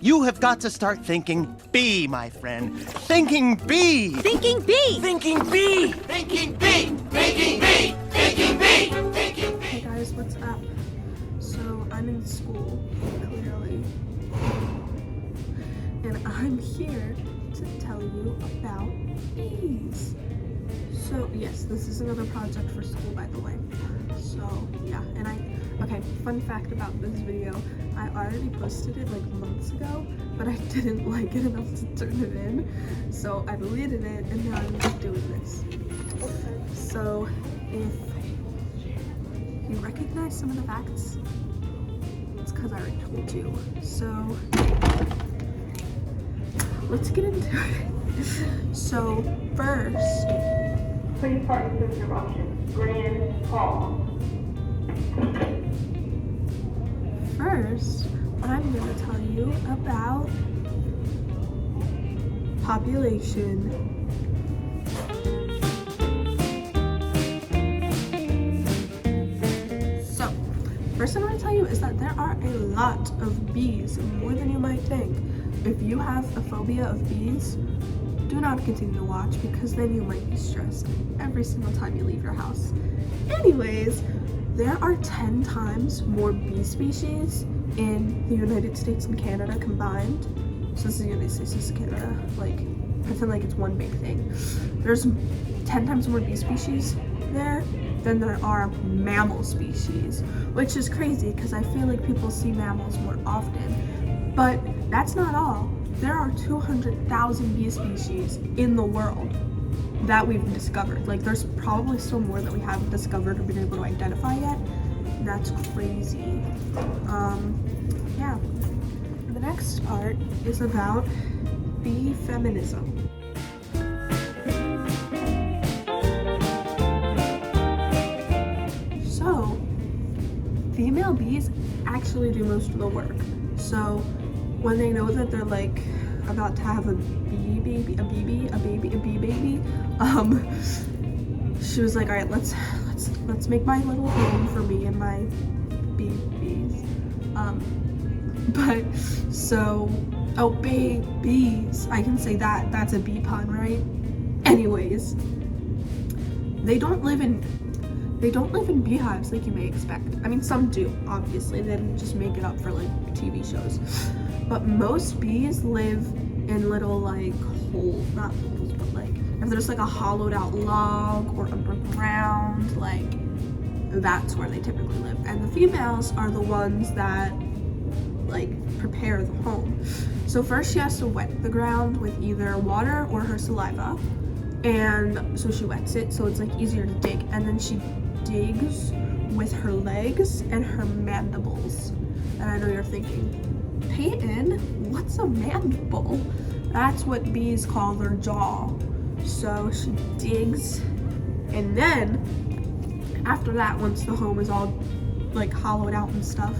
You have got to start thinking bee, my friend. Thinking bee! Thinking bee! Thinking bee! Thinking bee! Thinking bee! Thinking bee! Thinking bee! Hey guys, what's up? So I'm in school, clearly. And I'm here to tell you about bees. So yes, this is another project for school, by the way. So yeah, and okay, fun fact about this video. I already posted it like months ago, but I didn't like it enough to turn it in. So I deleted it and now I'm just doing this. So if you recognize some of the facts, it's because I already told you. So let's get into it. So first, Please pardon this interruption. Grand Hall. First, I'm going to tell you about population. So, first thing I want to tell you is that there are a lot of bees, more than you might think. If you have a phobia of bees, do not continue to watch because then you might be stressed every single time you leave your house. Anyways, there are 10 times more bee species in the United States and Canada combined. So this is the United States, this is Canada, like, pretend like it's one big thing. There's 10 times more bee species there than there are mammal species, which is crazy because I feel like people see mammals more often. But that's not all. There are 200,000 bee species in the world that we've discovered. Like, there's probably still more that we haven't discovered or been able to identify yet. That's crazy. Yeah. The next part is about bee feminism. So, female bees actually do most of the work. So, when they know that they're like about to have a bee baby, she was like, all right, let's make my little home for me and my bees. Bees, I can say that's a bee pun, right? Anyways, they don't live in beehives like you may expect. I mean, some do, obviously. They just make it up for like TV shows. But most bees live in little like not holes, but like if there's like a hollowed out log or underground, like that's where they typically live. And the females are the ones that like prepare the home. So first she has to wet the ground with either water or her saliva. And so she wets it so it's like easier to dig. And then she digs with her legs and her mandibles. And I know you're thinking, Peyton, what's a mandible? That's what bees call their jaw. So she digs, and then after that, once the home is all like hollowed out and stuff,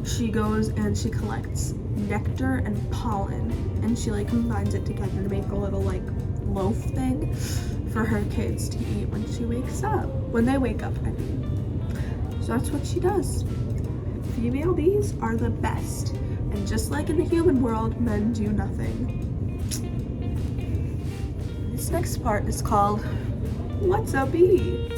she goes and she collects nectar and pollen, and she like combines it together to make a little like loaf thing for her kids to eat when they wake up, I mean. So that's what she does. Female bees are the best, and just like in the human world, men do nothing. This next part is called, What's a Bee?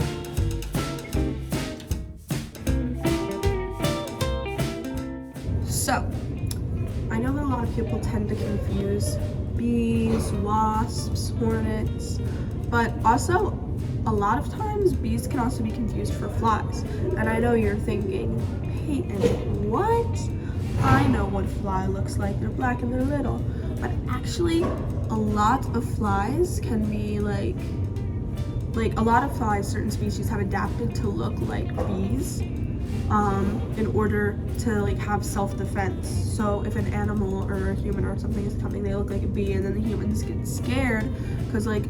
So, I know that a lot of people tend to confuse bees, wasps, hornets, but also a lot of times bees can also be confused for flies. And I know you're thinking, Peyton, what? I know what a fly looks like. They're black and they're little. But actually, a lot of flies can be like a lot of flies, certain species have adapted to look like bees in order to like have self-defense. So if an animal or a human or something is coming, they look like a bee, and then the humans get scared because like,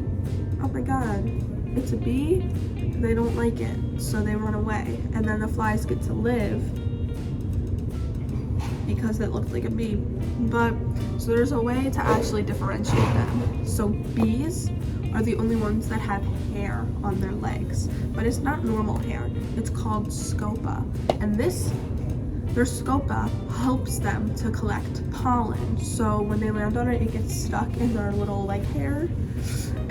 oh my god, it's a bee. They don't like it, so they run away, and then the flies get to live because it looked like a bee. But so there's a way to actually differentiate them. So bees are the only ones that have hair on their legs, but it's not normal hair. It's called scopa, and this their scopa helps them to collect pollen. So when they land on it, it gets stuck in their little like hair,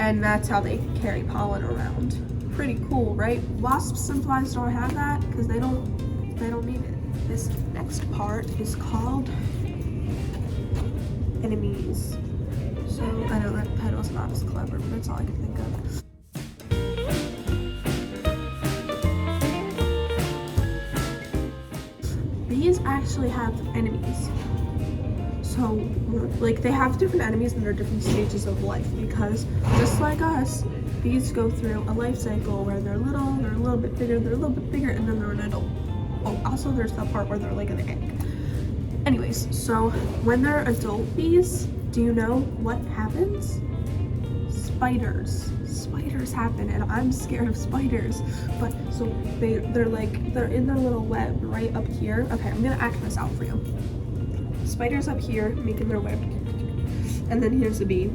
and that's how they carry pollen around. Pretty cool, right? Wasps and flies don't have that because they don't need it. This next part is called enemies. So I know that pedal's not as clever, but that's all I can think of. Bees actually have enemies. So, like, they have different enemies in their different stages of life, because just like us, bees go through a life cycle where they're little, they're a little bit bigger, they're a little bit bigger, and then they're an adult. Oh, also there's that part where they're like an egg. Anyways, so when they're adult bees, do you know what happens? Spiders happen, and I'm scared of spiders. But so they're in their little web right up here. Okay, I'm gonna act this out for you. Spiders up here making their web, and then here's the bee.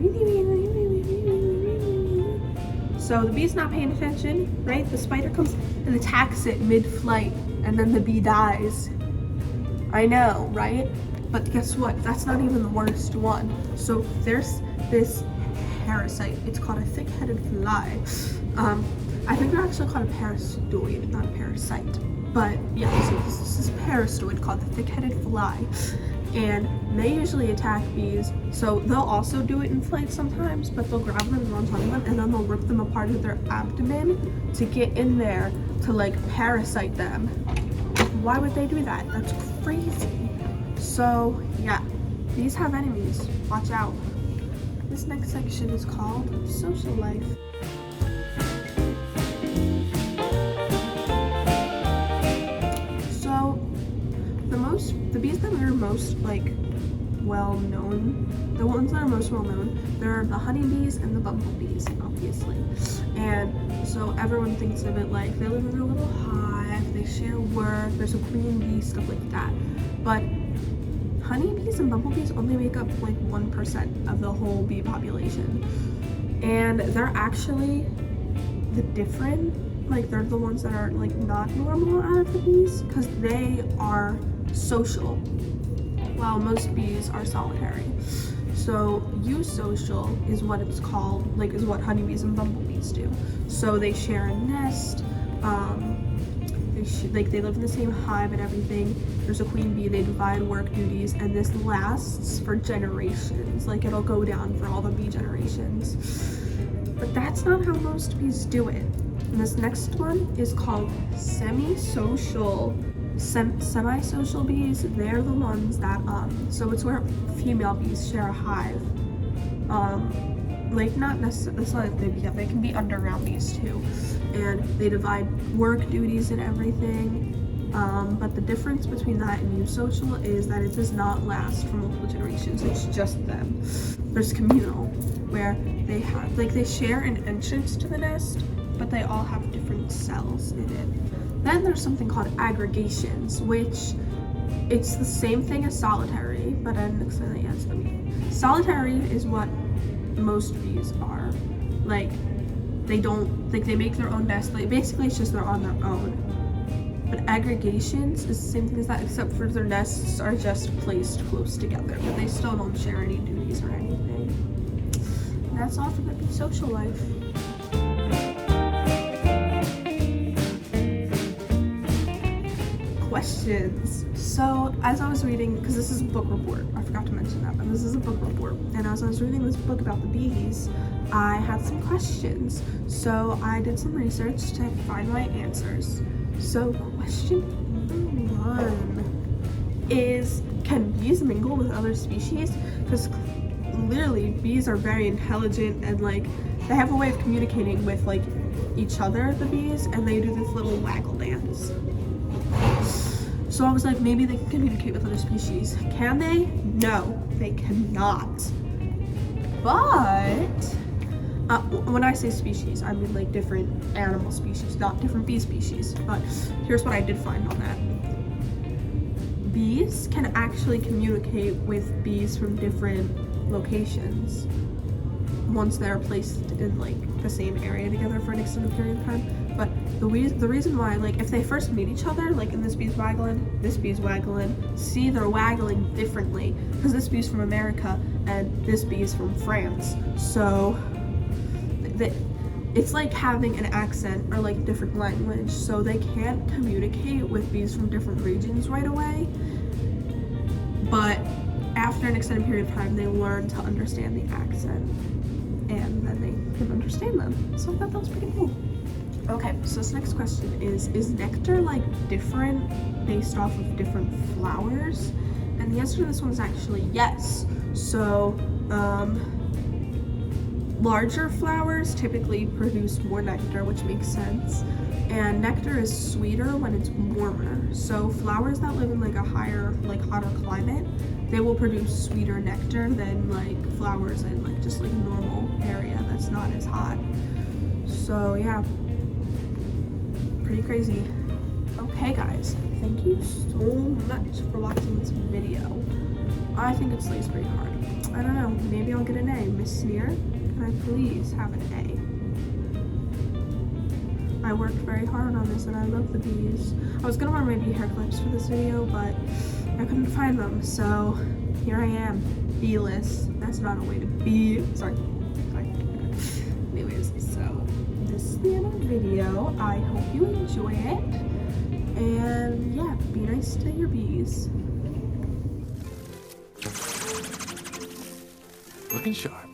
So the bee's not paying attention, right? The spider comes and attacks it mid-flight, and then the bee dies. I know, right? But guess what? That's not even the worst one. So there's this parasite. It's called a thick-headed fly. I think they're actually called a parastoid, not a parasite. But yeah, so this is a parastoid called the thick-headed fly. And they usually attack bees. So they'll also do it in flight sometimes, but they'll grab them and run on them, and then they'll rip them apart with their abdomen to get in there to like parasite them. Why would they do that? That's crazy. So yeah, bees have enemies. Watch out. This next section is called social life. So the bees that are most like well known, the ones that are most well known, they're the honeybees and the bumblebees, obviously. And so everyone thinks of it like they live in a little hive, they share work, there's a queen bee, stuff like that. But honeybees and bumblebees only make up like 1% of the whole bee population. And they're actually the different, like they're the ones that are like not normal out of the bees, because they are social, while most bees are solitary. So eusocial is what it's called, like is what honeybees and bumblebees do. So they share a nest, they live in the same hive and everything. There's a queen bee, they divide work duties, and this lasts for generations. Like it'll go down for all the bee generations. But that's not how most bees do it. And this next one is called semi-social. Semi-social bees, they're the ones that, so it's where female bees share a hive. Like not necessarily, they can be underground bees too. And they divide work duties and everything. But the difference between that and eusocial is that it does not last for multiple generations, it's just them. There's communal, where they share an entrance to the nest, but they all have different cells in it. Then there's something called aggregations, which it's the same thing as solitary, but I didn't explain that yet, so let me. Solitary is what most bees are. Like, they don't, like they make their own nest, like basically it's just they're on their own. But aggregations is the same thing as that, except for their nests are just placed close together, but they still don't share any duties or anything. And that's all for the bee social life. Questions. So as I was reading, because this is a book report, I forgot to mention that, but this is a book report, and as I was reading this book about the bees, I had some questions. So I did some research to find my answers. So question number 1 is, can bees mingle with other species? Because clearly bees are very intelligent, and like they have a way of communicating with like each other, the bees, and they do this little waggle dance. So I was like, maybe they can communicate with other species. Can they? No, they cannot. But when I say species, I mean like different animal species, not different bee species. But here's what I did find on that. Bees can actually communicate with bees from different locations. once they're placed in like the same area together for an extended period of time. But the reason why, like, if they first meet each other, like, and this bee's waggling, see, they're waggling differently because this bee's from America and this bee is from France. So it's like having an accent or like different language, so they can't communicate with bees from different regions right away. But after an extended period of time, they learn to understand the accent, and then they can understand them. So I thought that was pretty cool. Okay, so this next question is nectar like different based off of different flowers? And the answer to this one is actually yes. So larger flowers typically produce more nectar, which makes sense. And nectar is sweeter when it's warmer. So flowers that live in like a higher, like hotter climate, they will produce sweeter nectar than like flowers in like just like a normal area that's not as hot. So yeah, pretty crazy. Okay guys, thank you so much for watching this video. I think it slays pretty hard. I don't know, maybe I'll get an A. Miss Sneer, can I please have an A? I worked very hard on this and I love the bees. I was gonna wear my bee hair clips for this video, but I couldn't find them, so here I am, bee-less. That's not a way to be. Sorry. Anyways, so this is the end of the video. I hope you enjoy it, and yeah, be nice to your bees. Looking sharp.